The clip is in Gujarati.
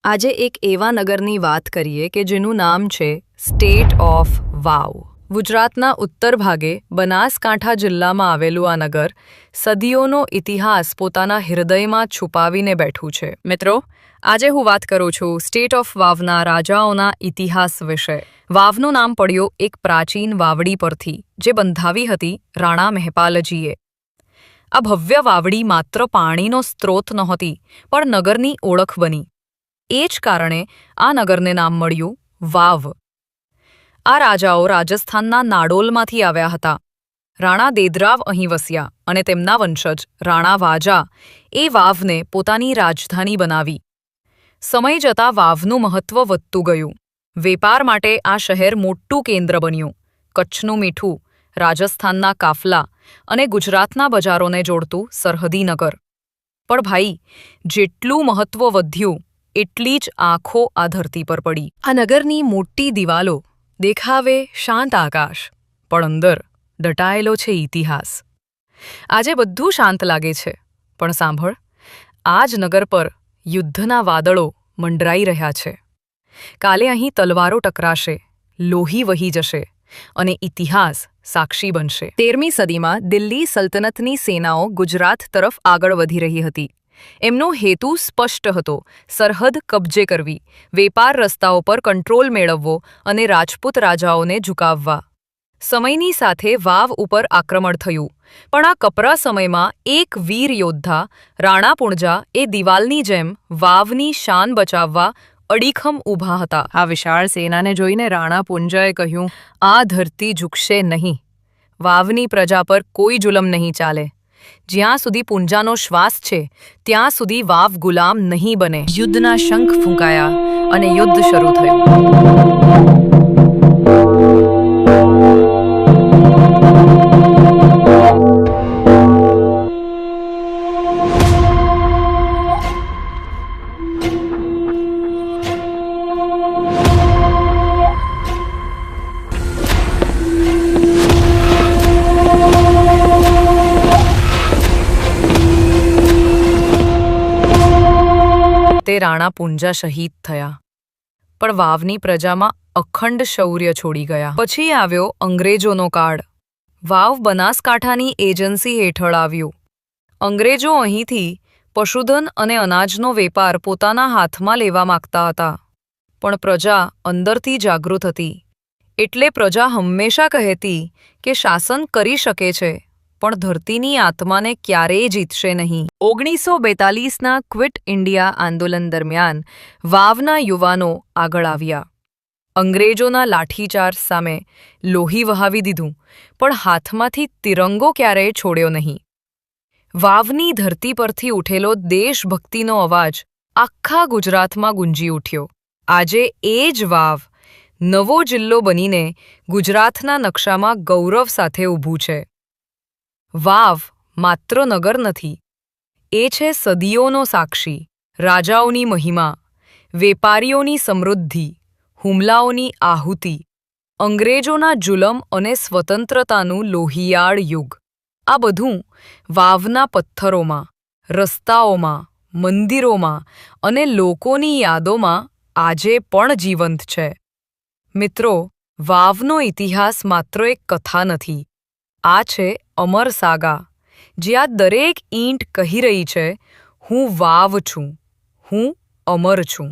આજે એક એવા નગરની વાત કરીએ કે જેનું નામ છે સ્ટેટ ઓફ વાવ. ગુજરાતના ઉત્તર ભાગે બનાસકાંઠા જિલ્લામાં આવેલું આ નગર સદીઓનો ઇતિહાસ પોતાના હૃદયમાં છુપાવીને બેઠું છે. મિત્રો, આજે હું વાત કરું છું સ્ટેટ ઓફ વાવના રાજાઓના ઇતિહાસ વિશે. વાવનું નામ પડ્યું એક પ્રાચીન વાવડી પરથી જે બંધાવી હતી રાણા મહેપાલજીએ. આ ભવ્ય વાવડી માત્ર પાણીનો સ્ત્રોત નહોતી પણ નગરની ઓળખ બની. એ જ કારણે આ નગરને નામ મળ્યું વાવ. આ રાજાઓ રાજસ્થાનના નાડોલમાંથી આવ્યા હતા. રાણા દેદરાવ અહીં વસ્યા અને તેમના વંશજ રાણા વાજા એ વાવને પોતાની રાજધાની બનાવી. સમય જતાં વાવનું મહત્વ વધતું ગયું. વેપાર માટે આ શહેર મોટું કેન્દ્ર બન્યું. કચ્છનું મીઠું, રાજસ્થાનના કાફલા અને ગુજરાતના બજારોને જોડતું સરહદી નગર. પણ ભાઈ, જેટલું મહત્વ વધ્યું એટલી જ આંખો આ ધરતી પર પડી. આ નગરની મોટી દિવાલો દેખાવે શાંત આકાશ, પણ અંદર દટાયેલો છે ઇતિહાસ. આજે બધું શાંત લાગે છે, પણ સાંભળ, આ જ નગર પર યુદ્ધના વાદળો મંડરાઈ રહ્યા છે. કાલે અહીં તલવારો ટકરાશે, લોહી વહી જશે અને ઇતિહાસ સાક્ષી બનશે. 13મી સદીમાં દિલ્હી સલ્તનતની સેનાઓ ગુજરાત તરફ આગળ વધી રહી હતી. એમનો હેતુ સ્પષ્ટ હતો: સરહદ કબજે કરવી, વેપાર રસ્તાઓ પર કંટ્રોલ મેળવવો અને રાજપૂત રાજાઓને ઝુકાવવા. સમયની સાથે વાવ ઉપર આક્રમણ થયું, પણ આ કપરા સમયમાં એક વીર યોદ્ધા રાણા પૂંજા એ દિવાલની જેમ વાવની શાન બચાવવા અડીખમ ઊભા હતા. આ વિશાળ સેનાને જોઈને રાણા પૂંજાએ કહ્યું, આ ધરતી ઝૂકશે નહીં. વાવની પ્રજા પર કોઈ જુલમ નહીં ચાલે. જ્યાં સુધી પૂંજાનો શ્વાસ છે ત્યાં સુધી વાવ ગુલામ નહીં બને. યુદ્ધના શંખ ફૂંકાયા અને યુદ્ધ શરૂ થયું. તે રાણા પૂંજા શહીદ થયા, પણ વાવની પ્રજામાં અખંડ શૌર્ય છોડી ગયા. પછી આવ્યો અંગ્રેજોનો કાળ. વાવ બનાસકાંઠાની એજન્સી હેઠળ આવ્યું. અંગ્રેજો અહીંથી પશુધન અને અનાજનો વેપાર પોતાના હાથમાં લેવા માંગતા હતા, પણ પ્રજા અંદરથી જાગૃત હતી. એટલે પ્રજા હંમેશા કહેતી કે શાસન કરી શકે છે, પણ ધરતીની આત્માને ક્યારેય જીતશે નહીં. 1942ના ક્વિટ ઇન્ડિયા આંદોલન દરમિયાન વાવના યુવાનો આગળ આવ્યા. અંગ્રેજોના લાઠીચાર્જ સામે લોહી વહાવી દીધું, પણ હાથમાંથી તિરંગો ક્યારેય છોડ્યો નહીં. વાવની ધરતી પરથી ઉઠેલો દેશભક્તિનો અવાજ આખા ગુજરાતમાં ગુંજી ઉઠ્યો. આજે એ જ વાવ નવો જિલ્લો બનીને ગુજરાતના નકશામાં ગૌરવ સાથે ઊભું છે. વાવ માત્ર નગર નથી, એ છે સદીઓનો સાક્ષી. રાજાઓની મહિમા, વેપારીઓની સમૃદ્ધિ, હુમલાઓની આહુતિ, અંગ્રેજોના જુલમ અને સ્વતંત્રતાનું લોહિયાળ યુગ. આ બધું વાવના પથ્થરોમાં, રસ્તાઓમાં, મંદિરોમાં અને લોકોની યાદોમાં આજે પણ જીવંત છે. મિત્રો, વાવનો ઇતિહાસ માત્ર એક કથા નથી, આ છે અમર સાગા, જ્યાં દરેક ઈંટ કહી રહી છે, હું વાવ છું, હું અમર છું.